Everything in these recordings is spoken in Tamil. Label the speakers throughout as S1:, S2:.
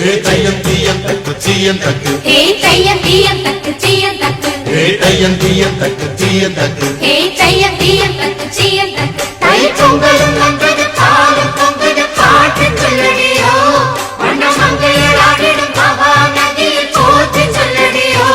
S1: தையம் தீயம் தக்கு சீயம் தக்கு
S2: தையம் தீயம் தக்கு சீயம் தக்கு
S1: தையம் தீயம் தக்கு சீயம் தக்கு
S2: தையம் தீயம் தக்கு சீயம் தக்கு தை பொங்கலும் வந்தது பாலும் பொங்குது பாட்டு சொல்லடியோ வண்ண மங்கையர் ஆடிடும் மகா நதியில் போற்றி சொல்லடியோ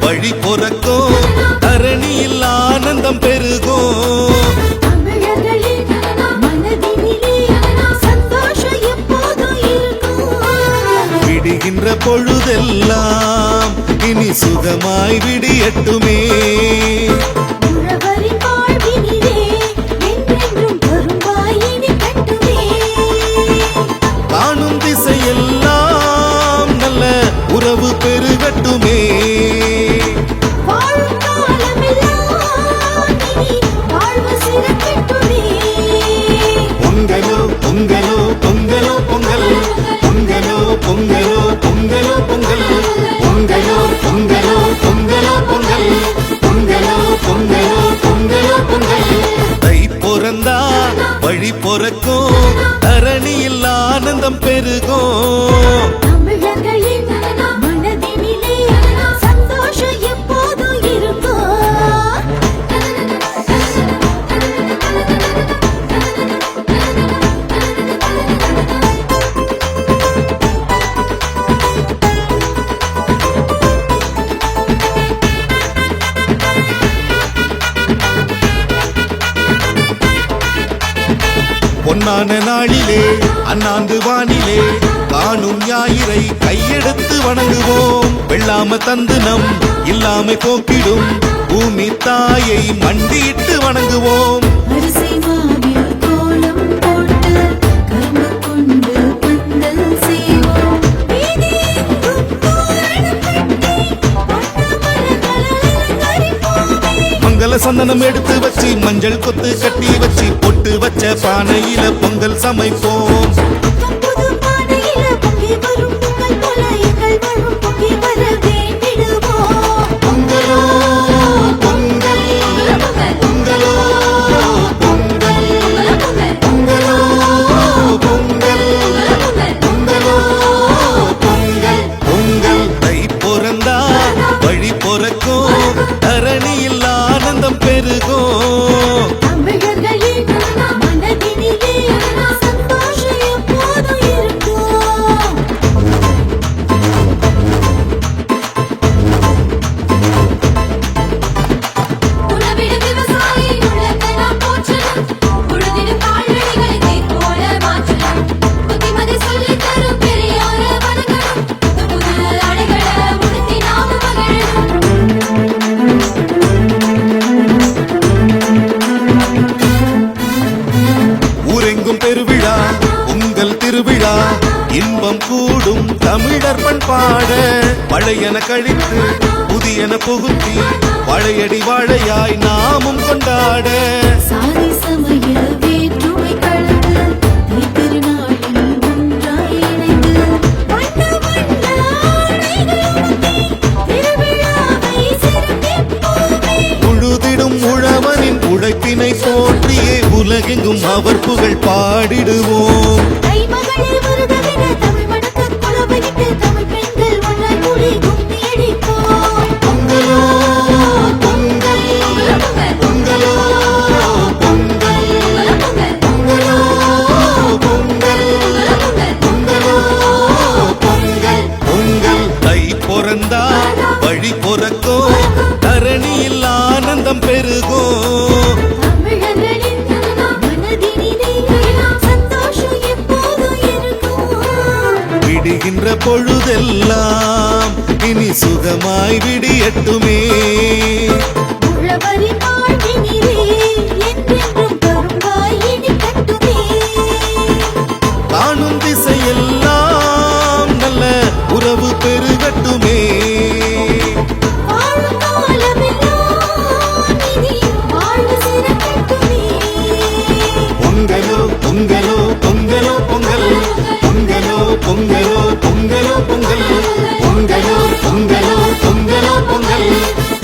S1: வழி பொறக்கும் தரணியில் ஆனந்தம் பெருகும் விடுகின்ற பொழுதெல்லாம் இனி சுகமாய் விடியட்டுமே காணும் திசையெல்லாம் நல்ல உறவு பெருகட்டுமே பொங்கலோ பொங்கலோ பொங்கலோ பொங்கல் பொங்கலோ பொங்கலோ பொங்கலோ பொங்கல் பொங்கலோ பொங்கலோ பொங்கலோ பொங்கல் பொங்கலோ பொங்கலோ பொங்கலோ பொங்கல் தை பிறந்தா வழி பொறக்கும் தரணியில் ஆனந்தம் பெருகும் பொன்னான நாளிலே அண்ணாந்து வானிலே காணும் ஞாயிறை கையெடுத்து வணங்குவோம் வெள்ளாம தந்து நம் இல்லாமை போக்கிடும் பூமி தாயை மண்டியிட்டு வணங்குவோம் மங்கள சந்தனம் எடுத்து வச்சு மஞ்சள் கொத்து கட்டி வச்சு பொட்டு வச்ச பானையில பொங்கல் சமைப்போம் தை பிறந்தா வழி பொறக்கும் தரணியில் ஆனந்தம் பெருகும் இன்பம் கூடும் தமிழர் பண்பாட பழையன கழித்து புதியன புகுத்தி பழையடி வாழையாய் நாமும் கொண்டாட
S2: சாதி சமய வேற்றுமை
S1: சிறப்புகள் பாடிடுவோம்.
S3: தைமகளே வருகவென தமிழ் மணக்க குலவையிட்டு தமிழ் பெண்கள் ஒன்றாய் கூடி கும்மி அடிப்போம்.
S1: பொங்கலோ பொங்கல், பொங்கலோ பொங்கல், பொங்கலோ பொங்கல், பொங்கலோ பொங்கல். பொங்கல் தை பொறந்தா வழி பொறக்கும், தரணியில் ஆனந்தம் பெருகும்.
S3: தமிழர்களின் மனதினிலே சந்தோஷம் எப்போதும் இருக்கும்.
S1: விடுகின்ற பொழுதெல்லாம் இனி சுகமாய் விடியட்டுமே.
S3: உழவரின் வாழ்வினிலே என்றென்றும் கரும்பாய் இனிக்கட்டுமே.
S1: காணும் திசையெல்லாம் நல்ல உறவு பெருகட்டுமே.
S3: வாழும் காலமெல்லாம் இனி வாழ்வு சிறக்கட்டுமே.
S1: பொங்கலோ பொங்கலோ பொங்கலோ பொங்கல், பொங்கலோ பொங்கலோ பொங்கலோ பொங்கல், பொங்கலோ பொங்கலோ பொங்கலோ பொங்கல்,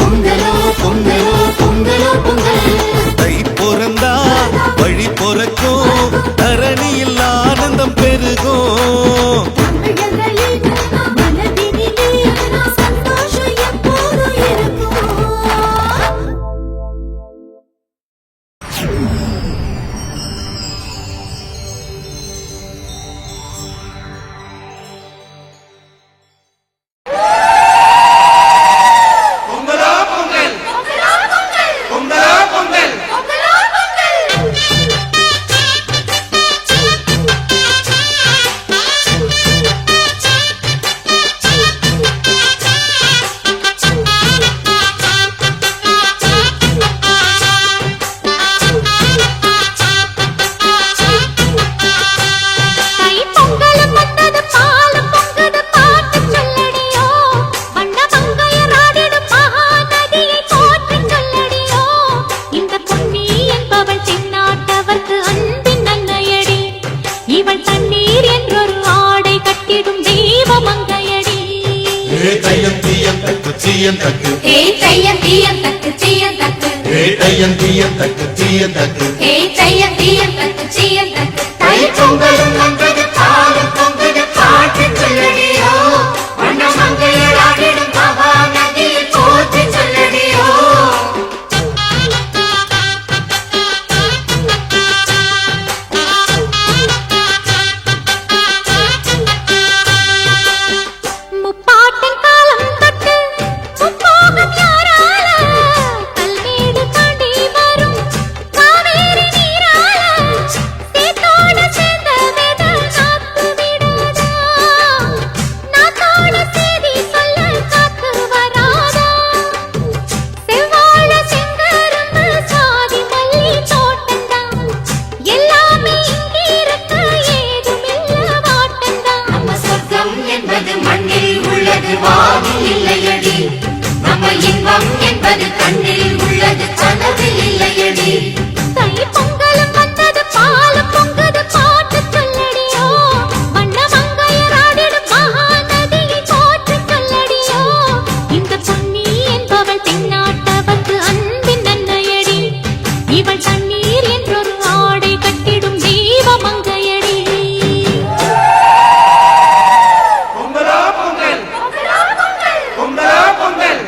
S1: பொங்கலோ பொங்கலோ பொங்கலோ பொங்கல். தை பொறந்தா வழி பொறக்கும், தரணியில் ஆனந்தம் பெருகும்.
S3: தமிழர்களின் மனதினிலே சந்தோஷம் எப்போதும் இருக்கும்.
S1: தீயந்தக்கு,
S2: ஏ தையம் தீயம் தக்கு சீயம் தக்கு,
S1: தையம் தீயந்தக்கு தீயந்தக்கு.
S2: ஏ தையம் தீயம் தக்கு சீயம் தக்கு. தை பொங்கலும் வந்தது பாலும் பொங்குது பாட்டு சொல்லடியோ, வண்ண மங்கையர் ஆடிடும் மகா நதியில் போற்றி சொல்லடியோ.
S3: முப்பாட்டின் காலம் தொட்டு முப்போகம் யாரால கல்மேடு தாண்டி வரும் காவேரி நீரால சேத்தோட சேர்ந்த வேத நாத்து விடாதா, நாத்தோட செய்தி சொல்ல காத்து வராதா, செவ்வாழ செங்கரும்பு சாதி மல்லி தோட்டந்தான் எல்லாமே இங்கிருக்க ஏதுமில்ல வாட்டந்தான்.
S2: நம்ம சொர்க்கம் என்பது மண்ணில் உள்ளது வானில் இல்லையடி, நம்ம இன்பம் என்பது கண்ணில் உள்ளது கனவில் இல்லையடி.
S3: தை பொங்கலும் வந்தது பாலும் பொங்குது பாட்டு சொல்லடியோ, வண்ண மங்கையர் ஆடிடும் மகா நதியை போற்றி சொல்லடியோ. இந்த பொன்னி என்பவள் தென்னாட்டவர்க்கு அன்பின் நன்மையடி, இவள் தண்ணீர் என்றொரு ஆடை கட்டிடும் தெய்வ மங்கையடி.
S4: பொங்கலோ பொங்கல், பொங்கலோ பொங்கல்.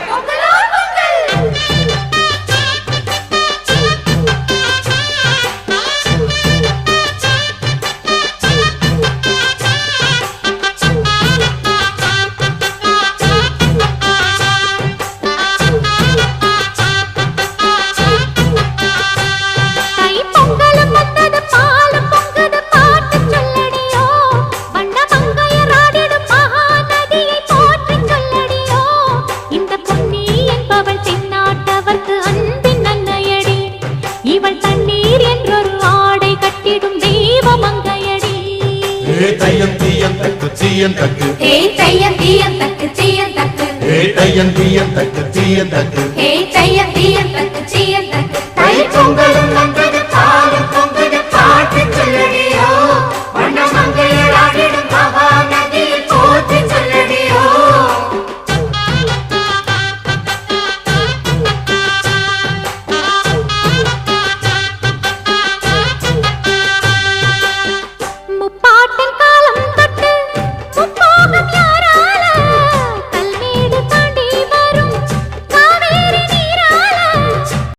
S3: தை பொங்கலும் வந்தது பாலும் பொங்குது பாட்டு சொல்லடியோ, வண்ண மங்கையர் ஆடிடும் மகா நதியை போற்றி சொல்லடியோ. இந்த பொன்னி என்பவள் தென்னாட்டவர்க்கு அன்பின் நன்மையடி, இவள் தண்ணீர் என்றொரு ஆடை கட்டிடும் தெய்வ மங்கையடி.
S1: தையம் தீயந்தக்கு தீயந்தக்கு,
S2: ஏ தையம் தீயம் தக்கு சீயம் தக்கு,
S1: தையம் தீயந்தக்கு தீயந்தக்கு.
S2: ஏ தையம் தீயம் தக்கு சீயம் தக்கு. தை பொங்கலும்